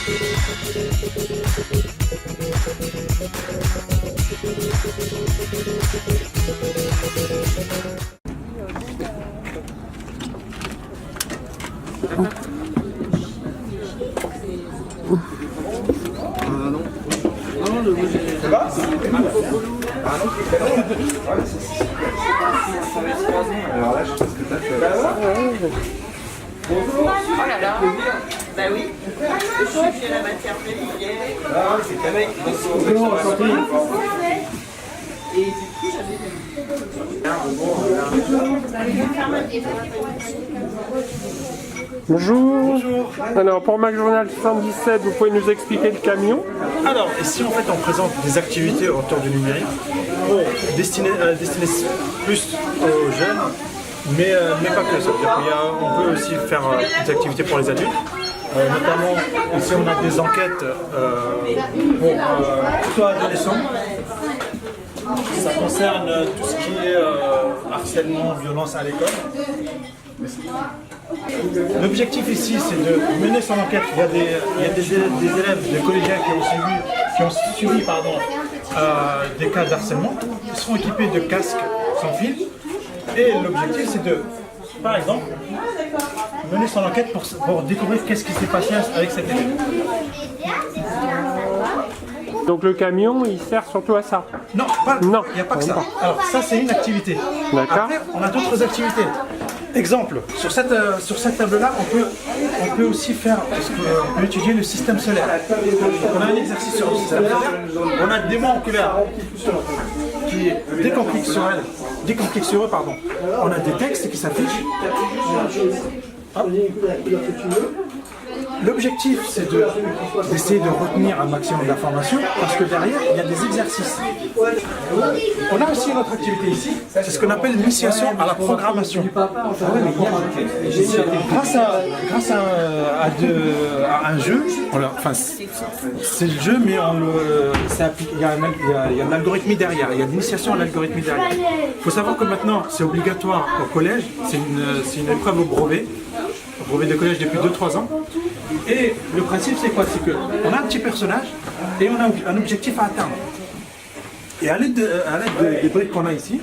Alors là, je sais ce que t'as fait. Bonjour. Oh là là. Bah oui. Je suis à la maternelle hier. Ah oui, c'est Camille. Bonjour, enchanté. Et du coup, j'avais... Bonjour. Bonjour. Alors pour Mac Journal 77, vous pouvez nous expliquer le camion? Alors ici en fait on présente des activités autour du numérique destinées plus aux jeunes, mais pas que ça. On peut aussi faire des activités pour les adultes. Notamment ici on a des enquêtes pour plutôt adolescents. Ça concerne tout ce qui est harcèlement, violence à l'école. L'objectif ici, c'est de mener son enquête. Il y a des élèves, des collégiens qui ont suivi des cas d'harcèlement. Ils seront équipés de casques sans fil. Et l'objectif, c'est de, par exemple, mener son enquête pour découvrir qu'est-ce qui s'est passé avec cet élève. Donc le camion, il sert surtout à ça? Non, il n'y a pas que ça. Alors ça, c'est une activité. D'accord. Après, on a d'autres activités. Exemple, sur cette table-là, on peut aussi faire, on peut étudier le système solaire. Donc, on a un exercice sur le système solaire. On a des mots en couleur qui, dès qu'on clique sur eux, on a des textes qui s'affichent. Hop. L'objectif, c'est d'essayer de retenir un maximum d'informations parce que derrière, il y a des exercices. On a aussi une autre activité ici, c'est ce qu'on appelle l'initiation à la programmation. Grâce à un jeu, c'est le jeu, mais il y a un algorithme derrière, il y a l'initiation à l'algorithme derrière. Il faut savoir que maintenant, c'est obligatoire au collège, c'est une épreuve au brevet de collège depuis 2-3 ans. Et le principe, c'est quoi? C'est qu'on a un petit personnage et on a un objectif à atteindre. Et à l'aide des briques qu'on a ici,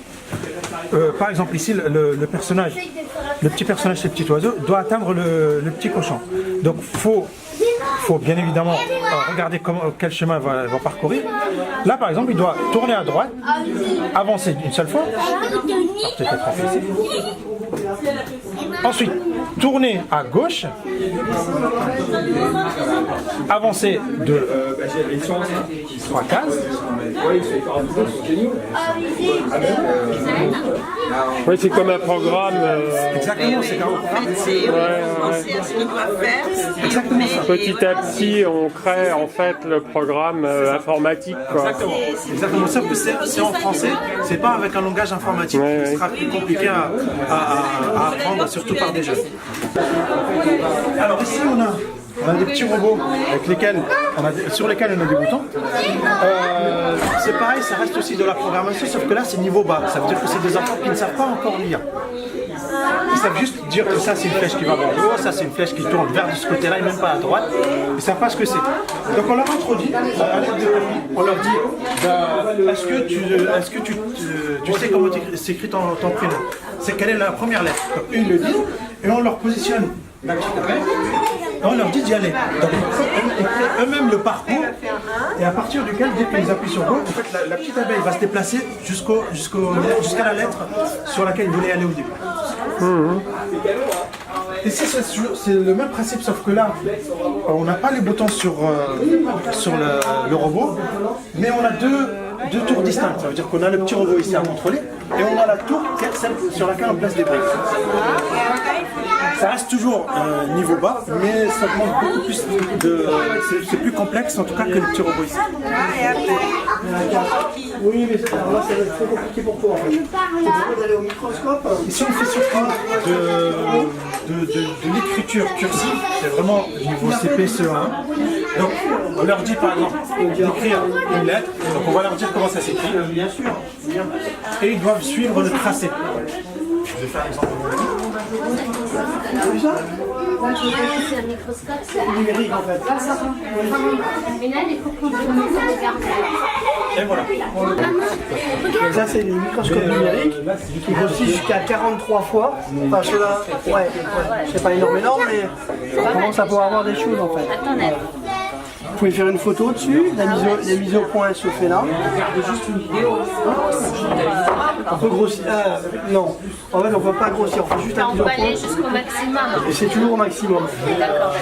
par exemple ici, le petit personnage, ce petit oiseau, doit atteindre le petit cochon. Donc il faut bien évidemment regarder quel chemin va parcourir. Là par exemple, il doit tourner à droite, avancer une seule fois, peut-être être ici. Ensuite, tourner à gauche, avancer de 3 cases. Oui, c'est comme un programme. Exactement, c'est comme un programme. C'est penser à ce qu'ils doivent faire. Exactement ça. Petit à petit, on crée en fait le programme informatique. Quoi. Exactement. Sauf que c'est en français, c'est pas avec un langage informatique qui sera plus compliqué à apprendre, surtout par des jeunes. Alors ici on a des petits robots sur lesquels on a des boutons. C'est pareil, ça reste aussi de la programmation, sauf que là c'est niveau bas. Ça veut dire que c'est des enfants qui ne savent pas encore lire. Ils savent juste dire que ça c'est une flèche qui va vers le haut, ça c'est une flèche qui tourne vers de ce côté-là et même pas à droite. Ils ne savent pas ce que c'est. Donc on leur introduit à l'aide de papier, on leur dit est-ce que tu sais comment s'écrit ton prénom? C'est quelle est la première lettre? Donc, ils le disent et on leur positionne la petite abeille et on leur dit d'y aller. Donc ils créent eux-mêmes le parcours et à partir duquel, dès qu'ils appuient sur go, en fait, la petite abeille va se déplacer jusqu'à la lettre sur laquelle ils voulaient aller au début. Ici c'est le même principe, sauf que là on n'a pas les boutons sur le robot, mais on a deux tours distinctes. Ça veut dire qu'on a le petit robot ici à contrôler et on a la tour celle sur laquelle on place des briques. Ça reste toujours niveau bas, mais ça demande beaucoup plus c'est plus complexe en tout cas que le petit robot ici. Oui, mais là ça va être trop compliqué pour toi en fait. C'est d'aller au microscope. Ici on fait surtout de l'écriture cursive, c'est vraiment niveau CP-CE1. Donc on leur dit par exemple d'écrire une lettre, donc on va leur dire comment ça s'écrit. Bien sûr. Et ils doivent suivre le tracé. Je vais faire un exemple. Vous avez vu ça? C'est un microscope, c'est numérique en fait. mais là, il faut qu'on regarde. Et voilà. Donc ça c'est des microscopes numériques qui grossissent jusqu'à 43 fois. Enfin ceux-là, ouais, c'est pas énorme, mais ça commence à pouvoir avoir des choses en fait. Attendez. Vous pouvez faire une photo dessus, la mise au point elle se fait là. On peut grossir, non, en fait on ne peut pas grossir, on fait juste la On mise au peut point. aller jusqu'au maximum. Et c'est toujours au maximum. D'accord.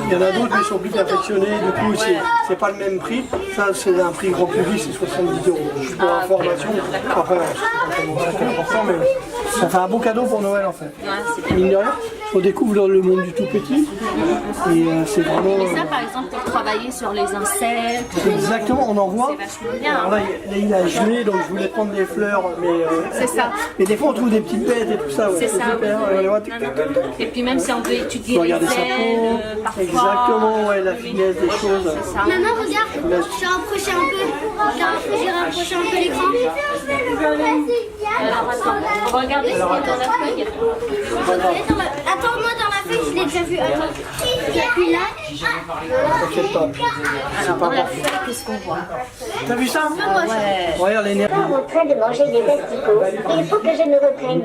Il y en a d'autres qui sont plus perfectionnés, du coup c'est pas le même prix. Ça c'est un prix grand public, c'est 70 €. Juste pour information. Après, c'est important, mais ça fait un beau cadeau pour Noël en fait. Mine de rien, on découvre dans le monde du tout petit. Et c'est vraiment. Mais ça, par exemple, pour travailler sur les insectes. Exactement, on en voit. C'est vachement bien. Alors là, il a gelé, donc je voulais prendre des fleurs, mais. C'est ça. Mais des fois on trouve des petites bêtes et tout ça. Ouais. C'est ça. Super, Oui. ouais, ouais, Et puis même si on veut étudier les regarder sa peau. ailes, parfois. Exactement, ouais, la finesse des choses. C'est ça. Maman, regarde, j'ai rapproché un peu. J'ai rapproché un peu l'écran. Alors attends, on va regarder ce qu'il y a dans la feuille. Attends, moi dans la feuille, je l'ai déjà vu. Attends. Et puis là, T'inquiète pas. Alors dans la feuille, qu'est-ce qu'on voit? T'as vu ça? Ouais. Regarde les nerfs. en train de manger des asticots. Il faut que je me reprenne.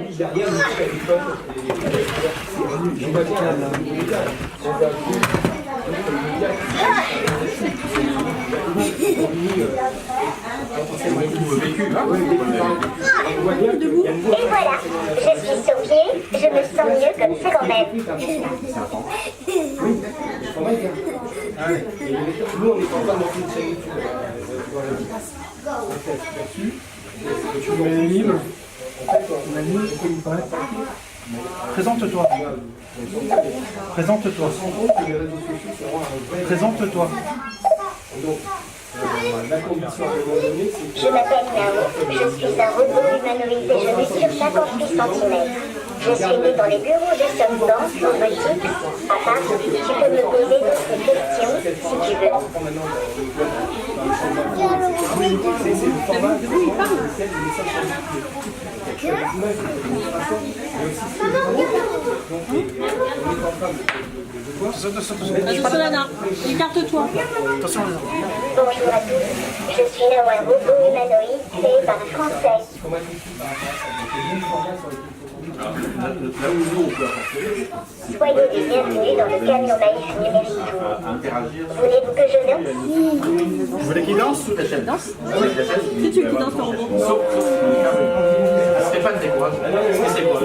Et voilà, je suis sur pied, je me sens mieux comme ça quand même. Tu mets les livres. Présente-toi. Présente-toi. Présente-toi. Je m'appelle Nao, je suis un robot humanoïde et je mesure 58 cm. Je suis né dans les bureaux de Substance, en boutique. Papa, tu peux me poser d'autres questions si tu veux. Écarte-toi. Bonjour à tous, je suis Nao, un robot humanoïde créé par un Français. Soyez les bienvenus dans le camion naïf numérique. Voulez-vous que je danse? Vous voulez qu'il danse? C'est tu qui danse ton robot. Stéphane, c'est quoi? C'est quoi?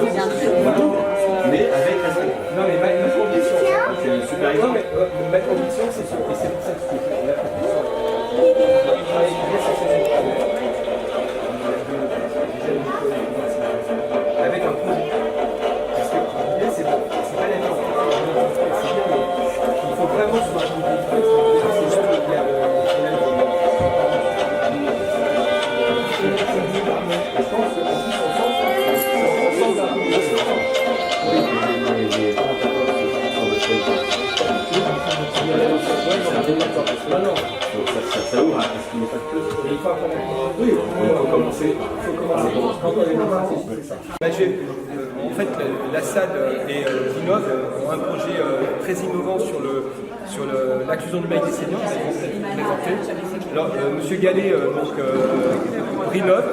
Mais avec la non, mais ma conviction, c'est le super exemple. Mais ma conviction, c'est sûr. Et c'est pour ça que je fais la proposition. Avec un projet. Parce que l'idée, c'est pas d'accord. C'est bien, mais il faut vraiment se voir. C'est sûr qu'il y a je pense qu'en plus, ça ouvre, parce qu'il n'est pas que. Il faut commencer. Mathieu, en fait, la SAD et Innov ont un projet très innovant sur l'inclusion numérique des seniors. Ils vont peut-être vous présenter. Alors, Monsieur Gallet, Rinov,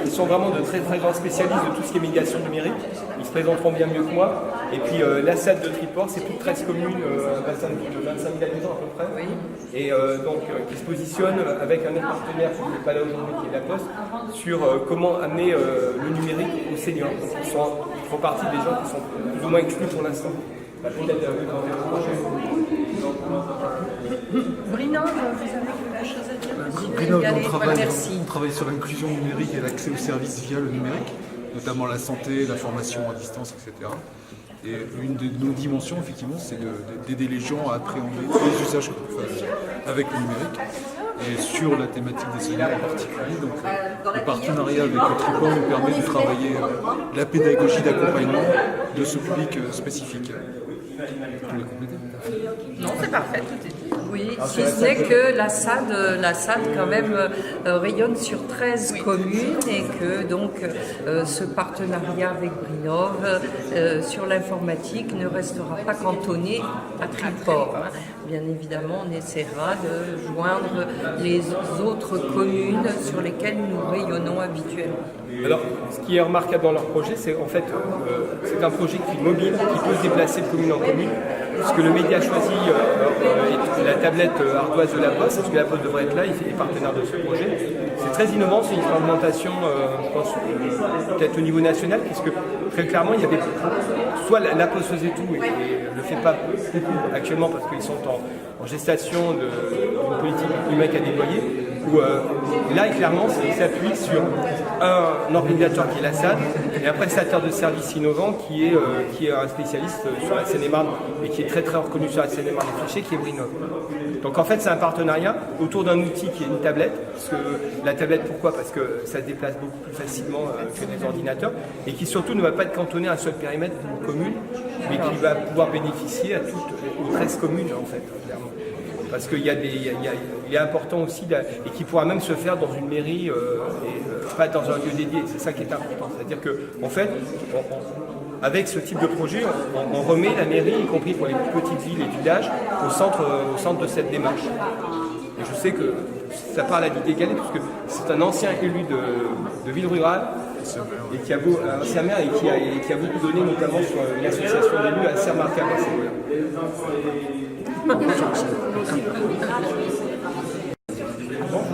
qui sont vraiment de très très grands spécialistes de tout ce qui est médiation numérique. Ils se présenteront bien mieux que moi. Et puis la SAD de Triport, c'est plus de 13 communes, un bassin de 25 000 habitants à peu près. Oui. Et donc qui se positionne avec un autre partenaire qui n'est pas là aujourd'hui, qui est la Poste, sur comment amener le numérique aux seniors. Ils font partie des gens qui sont plus ou moins exclus pour l'instant. Brinov, vous avez quelque chose à dire? Brinov, on travaille sur l'inclusion numérique et l'accès aux services via le numérique, notamment la santé, la formation à distance, etc. Et une de nos dimensions, effectivement, c'est d'aider les gens à appréhender tous les usages qu'on peut faire avec le numérique. Et sur la thématique des seniors en particulier, donc le partenariat avec le Triport nous permet de travailler la pédagogie d'accompagnement de ce public spécifique. Vous voulez compléter ? Non, c'est parfait, tout est dit. Oui, si ce n'est que la SAD quand même rayonne sur 13 communes et que donc ce partenariat avec Brinov sur l'informatique ne restera pas cantonné à Triport. Hein. Bien évidemment, on essaiera de joindre les autres communes sur lesquelles nous rayonnons habituellement. Alors, ce qui est remarquable dans leur projet, c'est en fait, c'est un projet qui est mobile, qui peut se déplacer de commune en commune, puisque le média choisi est la tablette ardoise de la Poste, parce que la Poste devrait être là, il est partenaire de ce projet. C'est très innovant, c'est une fragmentation, je pense, peut-être au niveau national, puisque très clairement, il y avait soit la Poste faisait tout et ne le fait pas beaucoup actuellement parce qu'ils sont en gestation d'une politique numérique à déployer, où là, clairement, il s'appuie sur un organisateur qui est la SAD et un prestataire de services innovant qui est un spécialiste sur la Seine-et-Marne et qui est très très reconnu sur la Seine-et-Marne et Fléché, qui est Brinov. Donc en fait, c'est un partenariat autour d'un outil qui est une tablette. Parce que la tablette, pourquoi? Parce que ça se déplace beaucoup plus facilement que des ordinateurs et qui surtout ne va pas être cantonné à un seul périmètre d'une commune, mais qui va pouvoir bénéficier aux 13 communes en fait, clairement. Parce qu'il il est important aussi, et qui pourra même se faire dans une mairie et pas dans un lieu dédié. C'est ça qui est important. C'est-à-dire qu'en fait, avec ce type de projet, on remet la mairie, y compris pour les petites villes et villages, au centre de cette démarche. Et je sais que ça parle à l'idée Gallet, puisque c'est un ancien élu de ville rurale, et qui a un ancien maire et qui a beaucoup donné, notamment sur une association d'élus assez remarquable à ce niveau-là.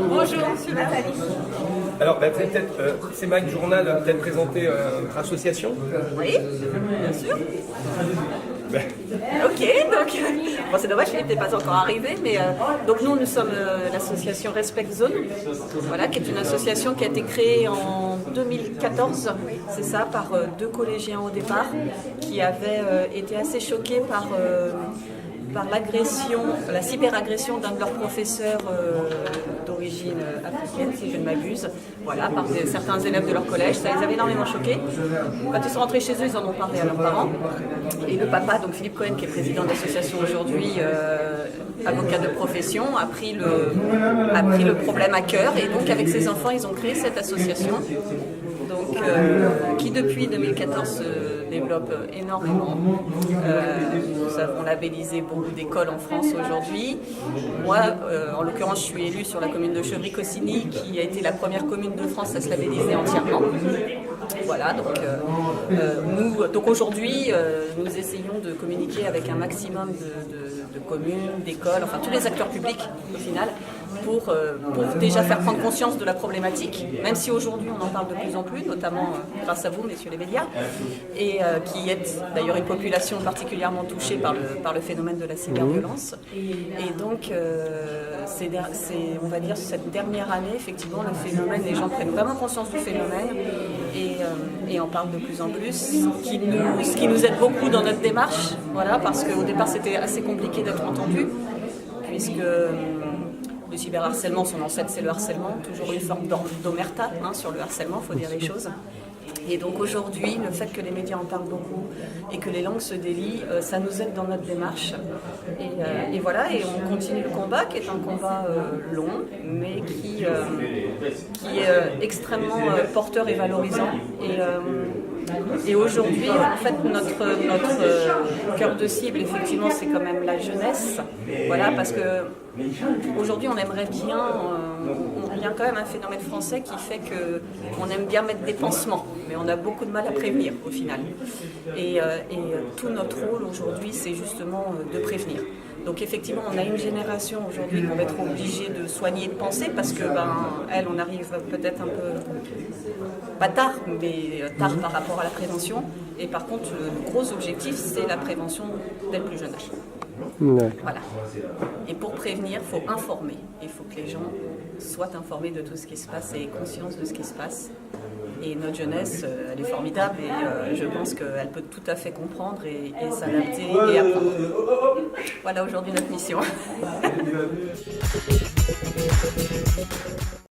Bonjour, monsieur Nathalie. Alors, c'est Mike Journal, peut-être présenter votre association. Oui, bien sûr. Ok, donc bon, c'est dommage, Philippe n'est pas encore arrivé, mais donc nous sommes l'association Respect Zone, voilà, qui est une association qui a été créée en 2014, c'est ça, par deux collégiens au départ, qui avaient été assez choqués par l'agression, la cyberagression d'un de leurs professeurs d'origine africaine, si je ne m'abuse, voilà, par certains élèves de leur collège. Ça les avait énormément choqués. Quand ils sont rentrés chez eux, ils en ont parlé à leurs parents. Et le papa, donc Philippe Cohen, qui est président de l'association aujourd'hui, avocat de profession, a pris le problème à cœur. Et donc avec ses enfants, ils ont créé cette association. Donc, qui depuis 2014 se développe énormément. Nous avons labellisé beaucoup d'écoles en France aujourd'hui. Moi, en l'occurrence, je suis élue sur la commune de Chevry-Cossigny, qui a été la première commune de France à se labelliser entièrement. Voilà, donc aujourd'hui, nous essayons de communiquer avec un maximum de communes, d'écoles, enfin tous les acteurs publics au final, pour déjà faire prendre conscience de la problématique, même si aujourd'hui on en parle de plus en plus, notamment grâce à vous, messieurs les médias, et qui êtes d'ailleurs une population particulièrement touchée par le phénomène de la cyberviolence. Et donc, on va dire, cette dernière année, effectivement, le phénomène, les gens prennent vraiment conscience du phénomène et en parlent de plus en plus, ce qui nous aide beaucoup dans notre démarche, voilà, parce qu'au départ c'était assez compliqué d'être entendu, puisque le cyberharcèlement, son ancêtre c'est le harcèlement, toujours une forme d'omerta sur le harcèlement, il faut dire les choses. Et donc aujourd'hui, le fait que les médias en parlent beaucoup et que les langues se délient, ça nous aide dans notre démarche. Et voilà, et on continue le combat, qui est un combat long, mais qui est extrêmement porteur et valorisant. Et aujourd'hui, en fait, notre cœur de cible, effectivement, c'est quand même la jeunesse. Voilà, parce que aujourd'hui, on aimerait bien, il y a quand même un phénomène français qui fait qu'on aime bien mettre des pansements, mais on a beaucoup de mal à prévenir au final. Et tout notre rôle aujourd'hui, c'est justement de prévenir. Donc effectivement, on a une génération aujourd'hui qu'on va être obligé de soigner et de penser parce que, on arrive peut-être un peu, pas tard, mais tard par rapport à la prévention. Et par contre, le gros objectif, c'est la prévention dès le plus jeune âge. Voilà. Et pour prévenir, il faut informer. Il faut que les gens soient informés de tout ce qui se passe et aient conscience de ce qui se passe. Et notre jeunesse, elle est formidable et je pense qu'elle peut tout à fait comprendre et s'adapter et apprendre. Voilà aujourd'hui notre mission.